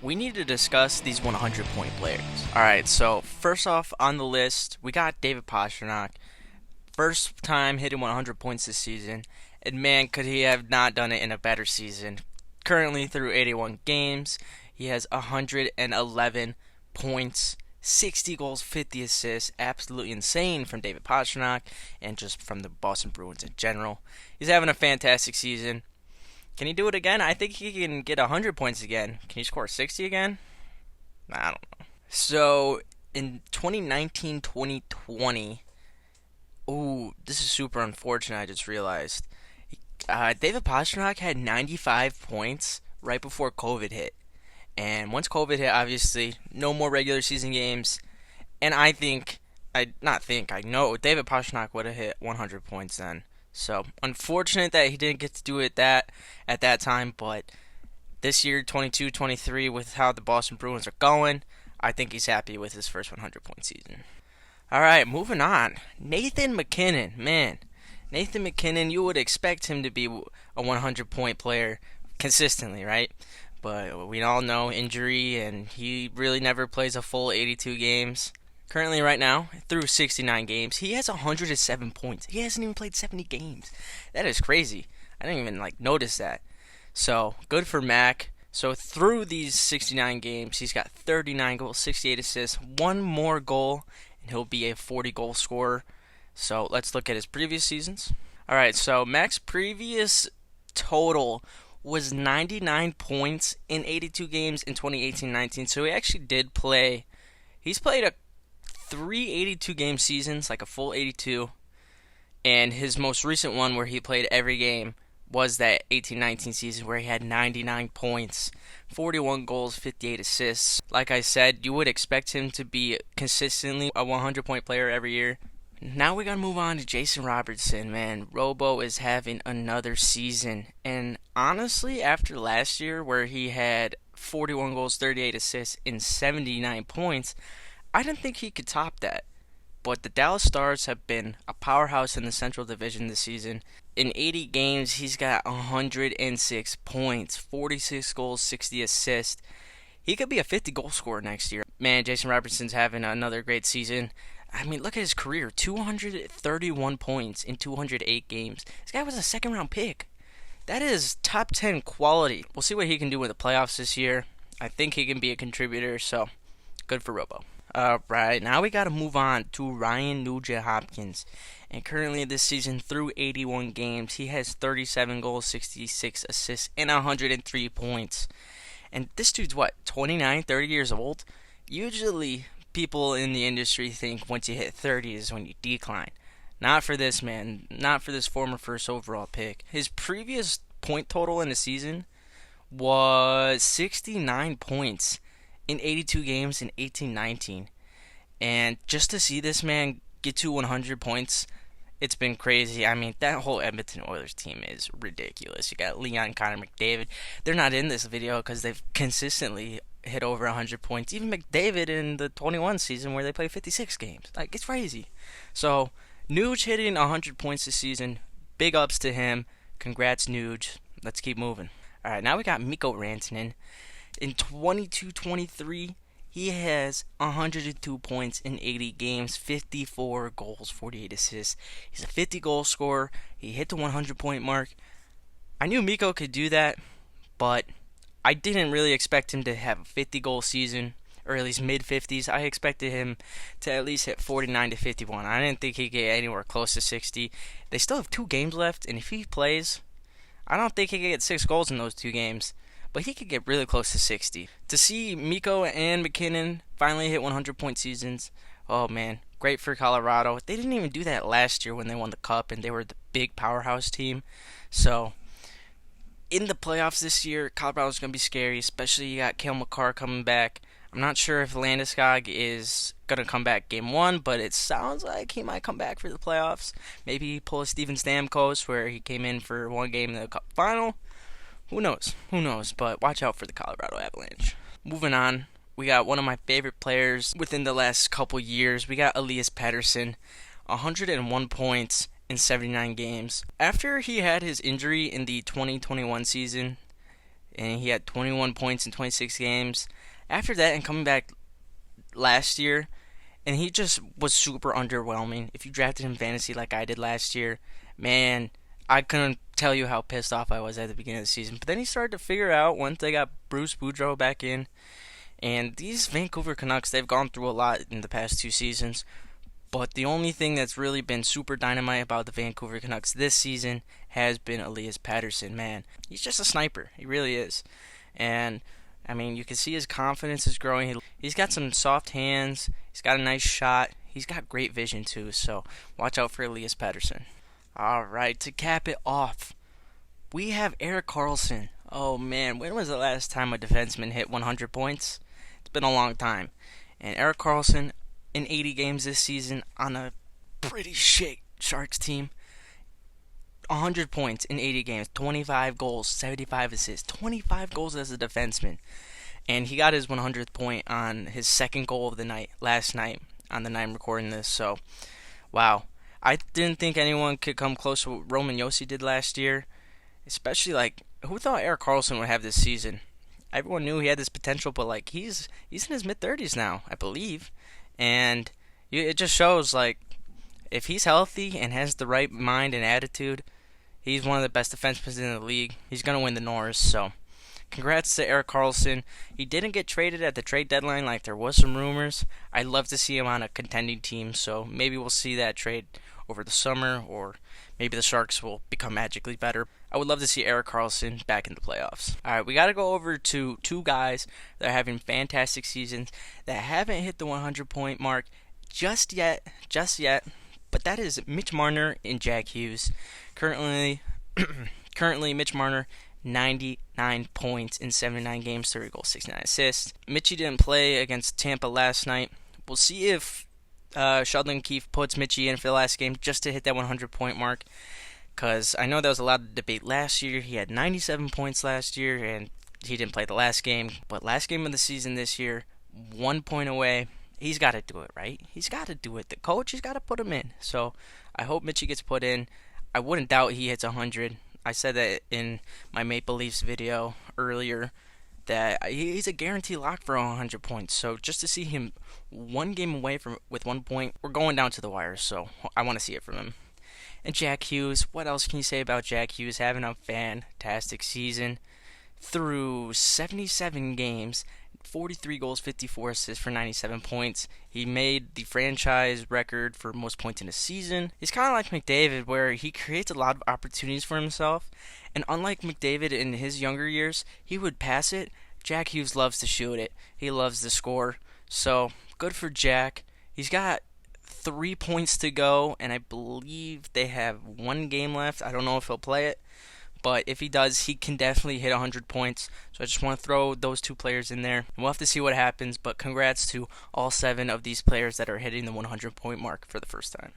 we need to discuss these 100-point players. All right, so first off on the list, we got David Pastrnak. First time hitting 100 points this season, and man, could he have not done it in a better season. Currently, through 81 games, he has 111 points, 60 goals, 50 assists. Absolutely insane from David Pastrnak, and just from the Boston Bruins in general. He's having a fantastic season. Can he do it again? I think he can get 100 points again. Can he score 60 again? I don't know. So, in 2019-2020, ooh, this is super unfortunate, I just realized. David Pastrnak had 95 points right before COVID hit. And once COVID hit, obviously, no more regular season games. And I know David Pastrnak would have hit 100 points then. So, unfortunate that he didn't get to do it at that time, but this year, 22-23, with how the Boston Bruins are going, I think he's happy with his first 100-point season. All right, moving on. Nathan MacKinnon, man. Nathan MacKinnon, you would expect him to be a 100-point player consistently, right? But we all know injury, and he really never plays a full 82 games. Currently, right now, through 69 games, he has 107 points. He hasn't even played 70 games. That is crazy. I didn't even notice that. So, good for Mac. So, through these 69 games, he's got 39 goals, 68 assists, one more goal, and he'll be a 40-goal scorer. So, let's look at his previous seasons. All right, so Mac's previous total was 99 points in 82 games in 2018-19. So, he actually did play. He's played three 82-game seasons, like a full 82, and his most recent one where he played every game was that 18-19 season where he had 99 points, 41 goals, 58 assists. Like I said, you would expect him to be consistently a 100-point player every year. Now we gotta move on to Jason Robertson, man. Robo is having another season, and honestly, after last year where he had 41 goals, 38 assists, and 79 points, I didn't think he could top that. But the Dallas Stars have been a powerhouse in the Central Division this season. In 80 games, he's got 106 points, 46 goals, 60 assists. He could be a 50-goal scorer next year. Man, Jason Robertson's having another great season. I mean, look at his career. 231 points in 208 games. This guy was a second-round pick. That is top 10 quality. We'll see what he can do with the playoffs this year. I think he can be a contributor, so good for Robo. Alright, now we gotta move on to Ryan Nugent-Hopkins. And currently this season, through 81 games, he has 37 goals, 66 assists, and 103 points. And this dude's 29, 30 years old? Usually, people in the industry think once you hit 30 is when you decline. Not for this man. Not for this former first overall pick. His previous point total in the season was 69 points in 82 games in 18-19. And just to see this man get to 100 points, it's been crazy. I mean, that whole Edmonton Oilers team is ridiculous. You got Leon, Connor, McDavid. They're not in this video because they've consistently hit over 100 points. Even McDavid in the 21 season where they played 56 games. It's crazy. So, Nuge hitting 100 points this season. Big ups to him. Congrats, Nuge. Let's keep moving. All right, now we got Mikko Rantanen. In 22-23, he has 102 points in 80 games, 54 goals, 48 assists. He's a 50-goal scorer. He hit the 100-point mark. I knew Mikko could do that, but I didn't really expect him to have a 50-goal season, or at least mid-50s. I expected him to at least hit 49 to 51. I didn't think he'd get anywhere close to 60. They still have 2 games left, and if he plays, I don't think he could get 6 goals in those 2 games. But he could get really close to 60. To see Mikko and MacKinnon finally hit 100-point seasons, oh man, great for Colorado. They didn't even do that last year when they won the Cup and they were the big powerhouse team. So, in the playoffs this year, Colorado's going to be scary, especially you got Cale Makar coming back. I'm not sure if Landeskog is going to come back game 1, but it sounds like he might come back for the playoffs. Maybe pull a Steven Stamkos where he came in for 1 game in the Cup final. Who knows? But watch out for the Colorado Avalanche. Moving on, we got one of my favorite players within the last couple years. We got Elias Pettersson, 101 points in 79 games. After he had his injury in the 2021 season, and he had 21 points in 26 games. After that, and coming back last year, and he just was super underwhelming. If you drafted him fantasy like I did last year, man, I couldn't tell you how pissed off I was at the beginning of the season. But then he started to figure out once they got Bruce Boudreau back in. And these Vancouver Canucks, they've gone through a lot in the past 2 seasons. But the only thing that's really been super dynamite about the Vancouver Canucks this season has been Elias Pettersson, man. He's just a sniper. He really is. And, I mean, you can see his confidence is growing. He's got some soft hands. He's got a nice shot. He's got great vision, too. So, watch out for Elias Pettersson. All right, to cap it off, we have Erik Karlsson. Oh, man, when was the last time a defenseman hit 100 points? It's been a long time. And Erik Karlsson, in 80 games this season on a pretty shit Sharks team, 100 points in 80 games, 25 goals, 75 assists, 25 goals as a defenseman. And he got his 100th point on his second goal of the night, last night, on the night I'm recording this. So, wow. I didn't think anyone could come close to what Roman Josi did last year. Especially, like, who thought Erik Karlsson would have this season? Everyone knew he had this potential, but, like, he's in his mid-30s now, I believe. And it just shows, like, if he's healthy and has the right mind and attitude, he's one of the best defensemen in the league. He's going to win the Norris, so congrats to Erik Karlsson. He didn't get traded at the trade deadline like there was some rumors. I'd love to see him on a contending team, so maybe we'll see that trade over the summer, or maybe the Sharks will become magically better. I would love to see Erik Karlsson back in the playoffs. All right, we got to go over to two guys that are having fantastic seasons that haven't hit the 100-point mark just yet. But that is Mitch Marner and Jack Hughes. Currently, Mitch Marner, 99 points in 79 games, 30 goals, 69 assists. Mitchie didn't play against Tampa last night. We'll see if Sheldon Keefe puts Mitchie in for the last game just to hit that 100-point mark. Because I know there was a lot of debate last year. He had 97 points last year, and he didn't play the last game. But last game of the season this year, 1 point away. He's got to do it, right? He's got to do it. The coach has got to put him in. So I hope Mitchie gets put in. I wouldn't doubt he hits 100. I said that in my Maple Leafs video earlier, that he's a guaranteed lock for 100 points. So just to see him one game away from with 1 point, we're going down to the wire. So I want to see it from him. And Jack Hughes, what else can you say about Jack Hughes? Having a fantastic season through 77 games, 43 goals, 54 assists for 97 points. He made the franchise record for most points in a season. He's kind of like McDavid, where he creates a lot of opportunities for himself. And unlike McDavid in his younger years, he would pass it. Jack Hughes loves to shoot it. He loves to score. So, good for Jack. He's got 3 points to go, and I believe they have 1 game left. I don't know if he'll play it, but if he does, he can definitely hit 100 points. So I just want to throw those two players in there. We'll have to see what happens, but congrats to all 7 of these players that are hitting the 100-point mark for the first time.